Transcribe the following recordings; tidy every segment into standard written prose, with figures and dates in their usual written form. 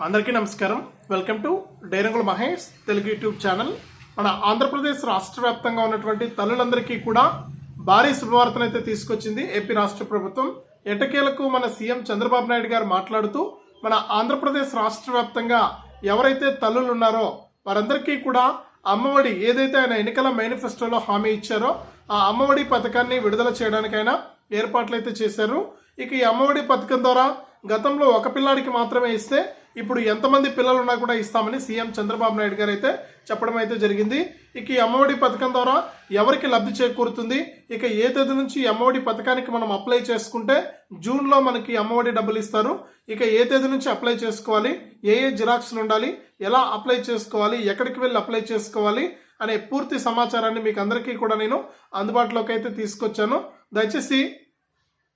అందరికీ నమస్కారం. Welcome to Dairangula Mahesh Telugu YouTube channel. మన ఆంధ్రప్రదేశ్ రాష్ట్ర వ్యాప్తంగా ఉన్నటువంటి తల్లులందరికీ కూడా భారీ శుభవార్తనైతే తీసుకొచ్చింది ఏపీ రాష్ట్ర ప్రభుత్వం. ఎట్టకేలకు మన సీఎం చంద్రబాబు నాయుడు గారు మాట్లాడుతూ మన ఆంధ్రప్రదేశ్ రాష్ట్ర వ్యాప్తంగా ఎవరైతే తల్లులు ఉన్నారో వారందరికీ కూడా అమ్మఒడి ఏదైతే ఆయన ఎన్నికల మేనిఫెస్టోలో హామీ ఇచ్చారో ఆ అమ్మఒడి పథకాన్ని విడుదల చేయడానికైనా ఏర్పాట్లు అయితే చేశారు. ఇక ఈ అమ్మఒడి పథకం ద్వారా గతంలో ఒక పిల్లాడికి మాత్రమే ఇస్తే ఇప్పుడు ఎంతమంది పిల్లలు ఉన్నా కూడా ఇస్తామని సీఎం చంద్రబాబు నాయుడు గారు అయితే చెప్పడం అయితే జరిగింది. ఇక ఈ అమ్మఒడి పథకం ద్వారా ఎవరికి లబ్ధి చేకూరుతుంది, ఇక ఏ తేదీ నుంచి ఈ అమ్మఒడి పథకానికి మనం అప్లై చేసుకుంటే జూన్లో మనకి అమ్మఒడి డబ్బులు ఇస్తారు, ఇక ఏ తేదీ నుంచి అప్లై చేసుకోవాలి, ఏ జిరాక్స్లు ఉండాలి, ఎలా అప్లై చేసుకోవాలి, ఎక్కడికి వెళ్ళి అప్లై చేసుకోవాలి అనే పూర్తి సమాచారాన్ని మీకు అందరికీ కూడా నేను అందుబాటులోకి అయితే తీసుకొచ్చాను. దయచేసి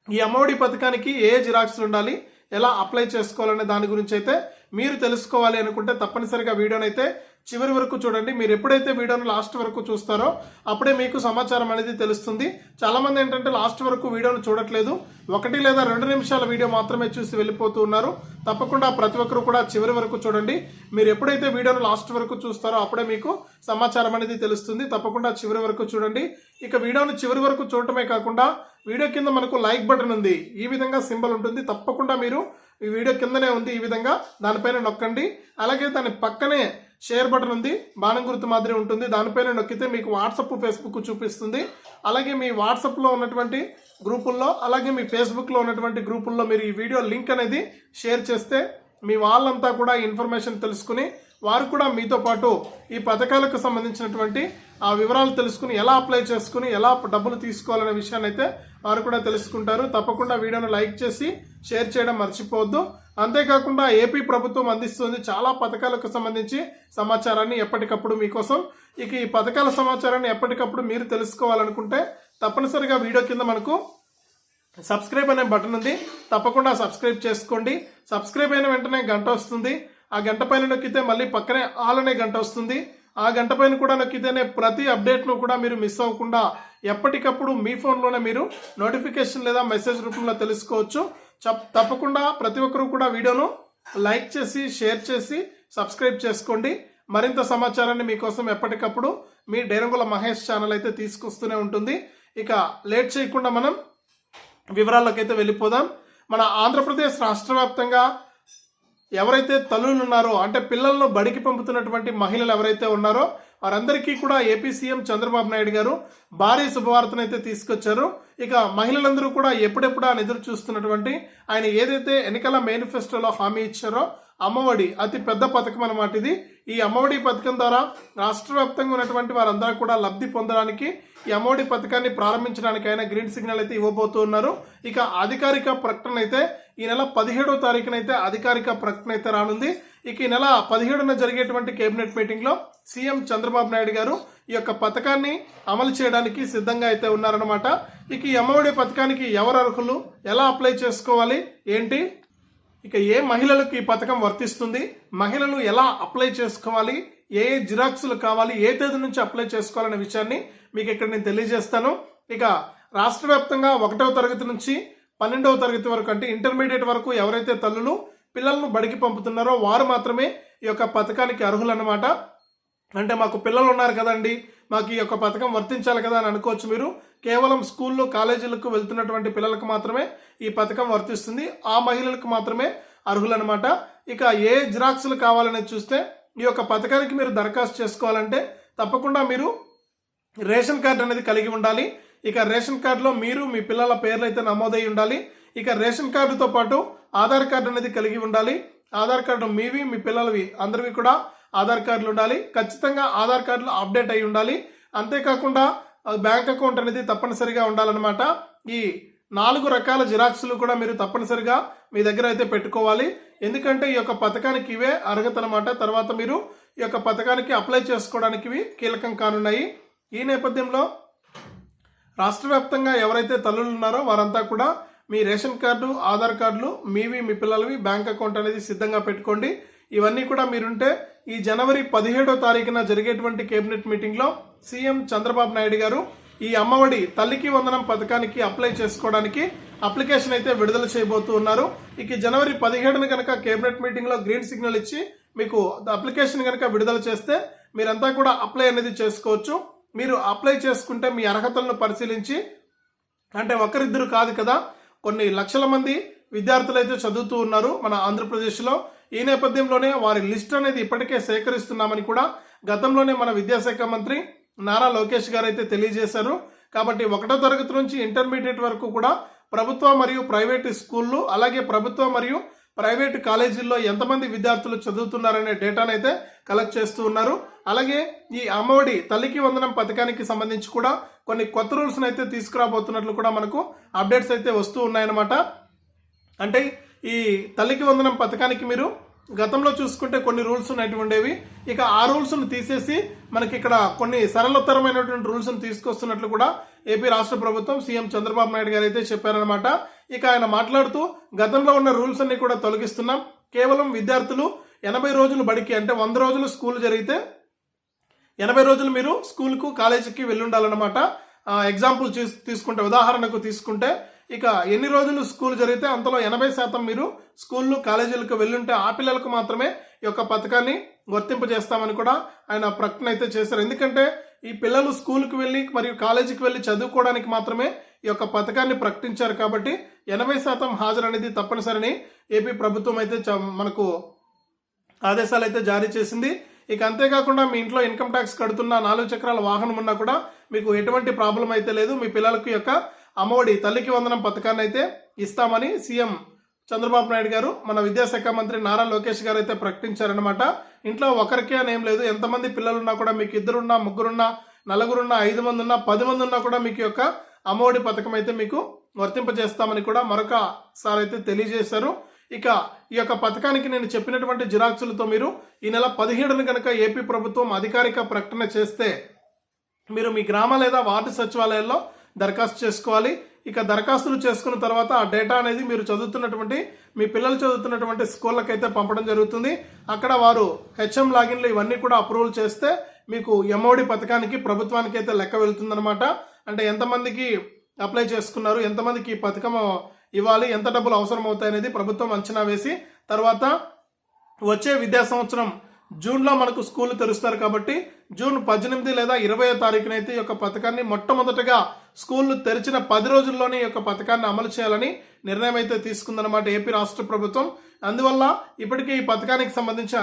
ఈ అమ్మఒడి పథకానికి ఏ జిరాక్స్లు ఉండాలి, ఎలా అప్లై చేసుకోవాలనే దాని గురించి అయితే మీరు తెలుసుకోవాలి అనుకుంటే తప్పనిసరిగా వీడియోని అయితే చివరి వరకు చూడండి. మీరు ఎప్పుడైతే వీడియోను లాస్ట్ వరకు చూస్తారో అప్పుడే మీకు సమాచారం అనేది తెలుస్తుంది. చాలా మంది ఏంటంటే లాస్ట్ వరకు వీడియోను చూడట్లేదు, 1 లేదా 2 నిమిషాల వీడియో మాత్రమే చూసి వెళ్ళిపోతూ ఉన్నారు. తప్పకుండా ప్రతి ఒక్కరు కూడా చివరి వరకు చూడండి. మీరు ఎప్పుడైతే వీడియోను లాస్ట్ వరకు చూస్తారో అప్పుడే మీకు సమాచారం అనేది తెలుస్తుంది. తప్పకుండా చివరి వరకు చూడండి. ఇక వీడియోను చివరి వరకు చూడటమే కాకుండా వీడియో కింద మనకు లైక్ బటన్ ఉంది, ఈ విధంగా సింబల్ ఉంటుంది. తప్పకుండా మీరు ఈ వీడియో కిందనే ఉంది, ఈ విధంగా దానిపైన నొక్కండి. అలాగే దాని పక్కనే షేర్ బటన్ ఉంది, బాణం గుర్తు మాదిరి ఉంటుంది, దానిపైన నొక్కితే మీకు వాట్సాప్ ఫేస్బుక్ చూపిస్తుంది. అలాగే మీ వాట్సాప్లో ఉన్నటువంటి గ్రూపుల్లో అలాగే మీ ఫేస్బుక్లో ఉన్నటువంటి గ్రూపుల్లో మీరు ఈ వీడియో లింక్ అనేది షేర్ చేస్తే మీ వాళ్ళంతా కూడా ఇన్ఫర్మేషన్ తెలుసుకుని వారు కూడా మీతో పాటు ఈ పథకాలకు సంబంధించినటువంటి ఆ వివరాలు తెలుసుకుని ఎలా అప్లై చేసుకుని ఎలా డబ్బులు తీసుకోవాలనే విషయాన్ని అయితే వారు కూడా తెలుసుకుంటారు. తప్పకుండా వీడియోను లైక్ చేసి షేర్ చేయడం మర్చిపోవద్దు. అంతేకాకుండా ఏపీ ప్రభుత్వం అందిస్తుంది చాలా పథకాలకు సంబంధించి సమాచారాన్ని ఎప్పటికప్పుడు మీకోసం. ఇక ఈ పథకాల సమాచారాన్ని ఎప్పటికప్పుడు మీరు తెలుసుకోవాలనుకుంటే తప్పనిసరిగా వీడియో కింద మనకు సబ్స్క్రైబ్ అనే బటన్ ఉంది, తప్పకుండా సబ్స్క్రైబ్ చేసుకోండి. సబ్స్క్రైబ్ అయిన వెంటనే గంట వస్తుంది, ఆ గంట పైన నొక్కితే మళ్ళీ పక్కనే ఆల్ అనే గంట వస్తుంది, ఆ గంట పైన కూడా నొక్కితేనే ప్రతి అప్డేట్ను కూడా మీరు మిస్ అవ్వకుండా ఎప్పటికప్పుడు మీ ఫోన్లోనే మీరు నోటిఫికేషన్ లేదా మెసేజ్ రూపంలో తెలుసుకోవచ్చు. తప్పకుండా ప్రతి ఒక్కరూ కూడా వీడియోను లైక్ చేసి షేర్ చేసి సబ్స్క్రైబ్ చేసుకోండి. మరింత సమాచారాన్ని మీకోసం ఎప్పటికప్పుడు మీ డైరంగుల మహేష్ ఛానల్ అయితే తీసుకొస్తూనే ఉంటుంది. ఇక లేట్ చేయకుండా మనం వివరాల్లోకి అయితే వెళ్ళిపోదాం. మన ఆంధ్రప్రదేశ్ రాష్ట్ర వ్యాప్తంగా ఎవరైతే తల్లులు ఉన్నారో అంటే పిల్లలను బడికి పంపుతున్నటువంటి మహిళలు ఎవరైతే ఉన్నారో వారందరికీ కూడా ఏపీ సీఎం చంద్రబాబు నాయుడు గారు భారీ శుభవార్తను అయితే తీసుకొచ్చారు. ఇక మహిళలందరూ కూడా ఎప్పుడెప్పుడా ఎదురు చూస్తున్నటువంటి ఆయన ఏదైతే ఎన్నికల మేనిఫెస్టోలో హామీ ఇచ్చారో అమ్మఒడి అతి పెద్ద పథకం అన్నమాట ఇది. ఈ అమ్మఒడి పథకం ద్వారా రాష్ట్ర వ్యాప్తంగా ఉన్నటువంటి వారందరూ కూడా లబ్ధి పొందడానికి ఈ అమ్మఒడి పథకాన్ని ప్రారంభించడానికి ఆయన గ్రీన్ సిగ్నల్ అయితే ఇవ్వబోతున్నారు. ఇక అధికారిక ప్రకటన అయితే ఈ నెల 17వ తారీఖునైతే అధికారిక ప్రకటన అయితే రానుంది. ఇక ఈ నెల 17న జరిగేటువంటి కేబినెట్ మీటింగ్ లో సీఎం చంద్రబాబు నాయుడు గారు ఈ యొక్క పథకాన్ని అమలు చేయడానికి సిద్ధంగా అయితే ఉన్నారన్నమాట. ఇక ఈ అమ్మఒడి పథకానికి ఎవరు అర్హులు, ఎలా అప్లై చేసుకోవాలి ఏంటి, ఇక ఏ మహిళలకు ఈ పథకం వర్తిస్తుంది, మహిళలు ఎలా అప్లై చేసుకోవాలి, ఏ జిరాక్సులు కావాలి, ఏ తేదీ నుంచి అప్లై చేసుకోవాలనే విషయాన్ని మీకు ఇక్కడ నేను తెలియజేస్తాను. ఇక రాష్ట్ర వ్యాప్తంగా 1వ తరగతి నుంచి 12వ తరగతి వరకు అంటే ఇంటర్మీడియట్ వరకు ఎవరైతే తల్లులు పిల్లలను బడికి పంపుతున్నారో వారు మాత్రమే ఈ యొక్క పథకానికి అర్హులు అన్నమాట. అంటే మాకు పిల్లలు ఉన్నారు కదండి, మాకు ఈ యొక్క పథకం వర్తించాలి కదా అని అనుకోవచ్చు మీరు. కేవలం స్కూళ్ళు కాలేజీలకు వెళ్తున్నటువంటి పిల్లలకు మాత్రమే ఈ పథకం వర్తిస్తుంది, ఆ మహిళలకు మాత్రమే అర్హులు అనమాట. ఇక ఏ జిరాక్స్లు కావాలనేది చూస్తే ఈ యొక్క పథకానికి మీరు దరఖాస్తు చేసుకోవాలంటే తప్పకుండా మీరు రేషన్ కార్డు అనేది కలిగి ఉండాలి. ఇక రేషన్ కార్డులో మీరు మీ పిల్లల పేర్లు అయితే నమోదై ఉండాలి. ఇక రేషన్ కార్డుతో పాటు ఆధార్ కార్డు అనేది కలిగి ఉండాలి. ఆధార్ కార్డు మీవి మీ పిల్లలవి అందరివి కూడా ఆధార్ కార్డులు ఉండాలి. ఖచ్చితంగా ఆధార్ కార్డులు అప్డేట్ అయి ఉండాలి. అంతేకాకుండా బ్యాంక్ అకౌంట్ అనేది తప్పనిసరిగా ఉండాలన్నమాట. ఈ 4 రకాల జిరాక్స్లు కూడా మీరు తప్పనిసరిగా మీ దగ్గర అయితే పెట్టుకోవాలి. ఎందుకంటే ఈ యొక్క పథకానికి ఇవే అర్హత అనమాట. తర్వాత మీరు ఈ యొక్క పథకానికి అప్లై చేసుకోవడానికి ఇవి కీలకం కానున్నాయి. ఈ నేపథ్యంలో రాష్ట్ర వ్యాప్తంగా ఎవరైతే తల్లులు ఉన్నారో వారంతా కూడా మీ రేషన్ కార్డు ఆధార్ కార్డులు మీవి మీ పిల్లలవి బ్యాంక్ అకౌంట్ అనేది సిద్ధంగా పెట్టుకోండి. ఇవన్నీ కూడా మీరుంటే ఈ జనవరి 17వ తారీఖున జరిగేటువంటి కేబినెట్ మీటింగ్లో సీఎం చంద్రబాబు నాయుడు గారు ఈ అమ్మఒడి తల్లికి వందనం పథకానికి అప్లై చేసుకోవడానికి అప్లికేషన్ అయితే విడుదల చేయబోతూ ఉన్నారు. ఇక జనవరి 17న కనుక కేబినెట్ మీటింగ్ లో గ్రీన్ సిగ్నల్ ఇచ్చి మీకు అప్లికేషన్ కనుక విడుదల చేస్తే మీరంతా కూడా అప్లై అనేది చేసుకోవచ్చు. మీరు అప్లై చేసుకుంటే మీ అర్హతలను పరిశీలించి, అంటే ఒకరిద్దరు కాదు కదా, కొన్ని లక్షల మంది విద్యార్థులు అయితే చదువుతూ ఉన్నారు మన ఆంధ్రప్రదేశ్లో. ఈ నేపథ్యంలోనే వారి లిస్ట్ అనేది ఇప్పటికే సేకరిస్తున్నామని కూడా గతంలోనే మన విద్యాశాఖ మంత్రి నారా లోకేష్ గారు అయితే తెలియజేశారు. కాబట్టి 1వ తరగతి నుంచి ఇంటర్మీడియట్ వరకు కూడా ప్రభుత్వ మరియు ప్రైవేటు స్కూళ్ళు, అలాగే ప్రభుత్వ మరియు ప్రైవేటు కాలేజీల్లో ఎంతమంది విద్యార్థులు చదువుతున్నారనే డేటాను అయితే కలెక్ట్ చేస్తూ ఉన్నారు. అలాగే ఈ అమ్మఒడి తల్లికి వందనం పథకానికి సంబంధించి కూడా కొన్ని కొత్త రూల్స్ అయితే తీసుకురాబోతున్నట్లు కూడా మనకు అప్డేట్స్ అయితే వస్తూ ఉన్నాయన్నమాట. అంటే ఈ తల్లికి వందనం పథకానికి మీరు గతంలో చూసుకుంటే కొన్ని రూల్స్ ఉండేవి. ఇక ఆ రూల్స్ను తీసేసి మనకి ఇక్కడ కొన్ని సరళతరమైనటువంటి రూల్స్ను తీసుకొస్తున్నట్లు కూడా ఏపీ రాష్ట్ర ప్రభుత్వం సీఎం చంద్రబాబు నాయుడు గారు అయితే చెప్పారనమాట. ఇక ఆయన మాట్లాడుతూ గతంలో ఉన్న రూల్స్ అన్ని కూడా తొలగిస్తున్నాం. కేవలం విద్యార్థులు 80 రోజులు బడికి, అంటే 100 రోజులు స్కూల్ జరిగితే 80 రోజులు మీరు స్కూల్కు కాలేజీకి వెళ్ళి ఉండాలన్నమాట. ఎగ్జాంపుల్ తీసుకుంటే, ఉదాహరణకు తీసుకుంటే, ఇక ఎన్ని రోజులు స్కూల్ జరిగితే అంతలో 80% మీరు స్కూళ్ళు కాలేజీలకు వెళ్ళుంటే ఆ పిల్లలకు మాత్రమే ఈ యొక్క పథకాన్ని వర్తింపజేస్తామని కూడా ఆయన ప్రకటన అయితే చేశారు. ఎందుకంటే ఈ పిల్లలు స్కూల్కి వెళ్ళి మరియు కాలేజీకి వెళ్ళి చదువుకోవడానికి మాత్రమే ఈ యొక్క పథకాన్ని ప్రకటించారు. కాబట్టి 80% హాజరు అనేది తప్పనిసరిని ఏపీ ప్రభుత్వం అయితే మనకు ఆదేశాలు అయితే జారీ చేసింది. ఇక అంతేకాకుండా మీ ఇంట్లో ఇన్కమ్ ట్యాక్స్ కడుతున్న 4 చక్రాల వాహనం ఉన్నా కూడా మీకు ఎటువంటి ప్రాబ్లం అయితే లేదు. మీ పిల్లలకు యొక్క అమ్మఒడి తల్లికి వందనం పథకాన్ని అయితే ఇస్తామని సీఎం చంద్రబాబు నాయుడు గారు, మన విద్యాశాఖ మంత్రి నారా లోకేష్ గారు అయితే ప్రకటించారనమాట. ఇంట్లో ఒకరికే అని ఏం లేదు, ఎంతమంది పిల్లలున్నా కూడా, మీకు 2 3 4 5 మంది ఉన్నా 10 మంది ఉన్నా కూడా మీకు యొక్క అమ్మఒడి పథకం అయితే మీకు వర్తింపజేస్తామని కూడా మరొకసారి అయితే తెలియజేశారు. ఇక ఈ యొక్క పథకానికి నేను చెప్పినటువంటి జిరాక్సులతో మీరు ఈ నెల 17న కనుక ఏపీ ప్రభుత్వం అధికారిక ప్రకటన చేస్తే మీరు మీ గ్రామ లేదా వార్డు సచివాలయాల్లో దరఖాస్తు చేసుకోవాలి. ఇక దరఖాస్తులు చేసుకున్న తర్వాత ఆ డేటా అనేది మీరు చదువుతున్నటువంటి, మీ పిల్లలు చదువుతున్నటువంటి స్కూళ్ళకైతే పంపడం జరుగుతుంది. అక్కడ వారు హెచ్ఎం లాగిన్లు ఇవన్నీ కూడా అప్రూవల్ చేస్తే మీకు ఎంఓడి పథకానికి ప్రభుత్వానికి అయితే లెక్క వెళ్తుందనమాట. అంటే ఎంతమందికి అప్లై చేసుకున్నారు, ఎంతమందికి ఈ పథకం ఇవ్వాలి, ఎంత డబ్బులు అవసరం అవుతాయి అనేది ప్రభుత్వం అంచనా వేసి తర్వాత వచ్చే విద్యా సంవత్సరం జూన్లో మనకు స్కూల్ తెరుస్తారు. కాబట్టి జూన్ 18 లేదా 20వ తారీఖునైతే ఈ యొక్క పథకాన్ని మొట్టమొదటగా స్కూళ్లు తెరిచిన 10 రోజుల్లోనే ఈ యొక్క పథకాన్ని అమలు చేయాలని నిర్ణయం అయితే తీసుకుందన్నమాట ఏపీ రాష్ట్ర ప్రభుత్వం. అందువల్ల ఇప్పటికే ఈ పథకానికి సంబంధించి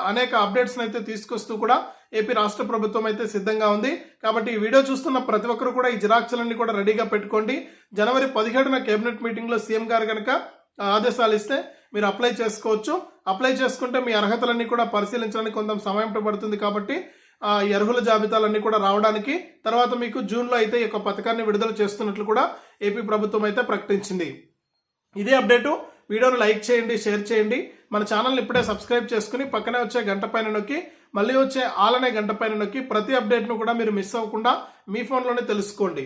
అనేక అప్డేట్స్ అయితే తీసుకొస్తూ కూడా ఏపీ రాష్ట్ర ప్రభుత్వం అయితే సిద్ధంగా ఉంది. కాబట్టి ఈ వీడియో చూస్తున్న ప్రతి ఒక్కరు కూడా ఈ జిరాక్సులన్నీ కూడా రెడీగా పెట్టుకోండి. జనవరి 17న కేబినెట్ మీటింగ్ లో సీఎం గారు కనుక ఆదేశాలు ఇస్తే మీరు అప్లై చేసుకోవచ్చు. అప్లై చేసుకుంటే మీ అర్హతలన్నీ కూడా పరిశీలించడానికి కొంత సమయం పడుతుంది. కాబట్టి ఈ అర్హుల జాబితాలన్నీ కూడా రావడానికి తర్వాత మీకు జూన్లో అయితే ఈ యొక్క పథకాన్ని విడుదల చేస్తున్నట్లు కూడా ఏపీ ప్రభుత్వం అయితే ప్రకటించింది. ఇదే అప్డేటు. వీడియోను లైక్ చేయండి, షేర్ చేయండి. మన ఛానల్ని ఇప్పుడే సబ్స్క్రైబ్ చేసుకుని పక్కనే వచ్చే గంట పైన నొక్కి మళ్ళీ వచ్చే ఆల్ అనే గంట పైన నొక్కి ప్రతి అప్డేట్ను కూడా మీరు మిస్ అవ్వకుండా మీ ఫోన్లోనే తెలుసుకోండి.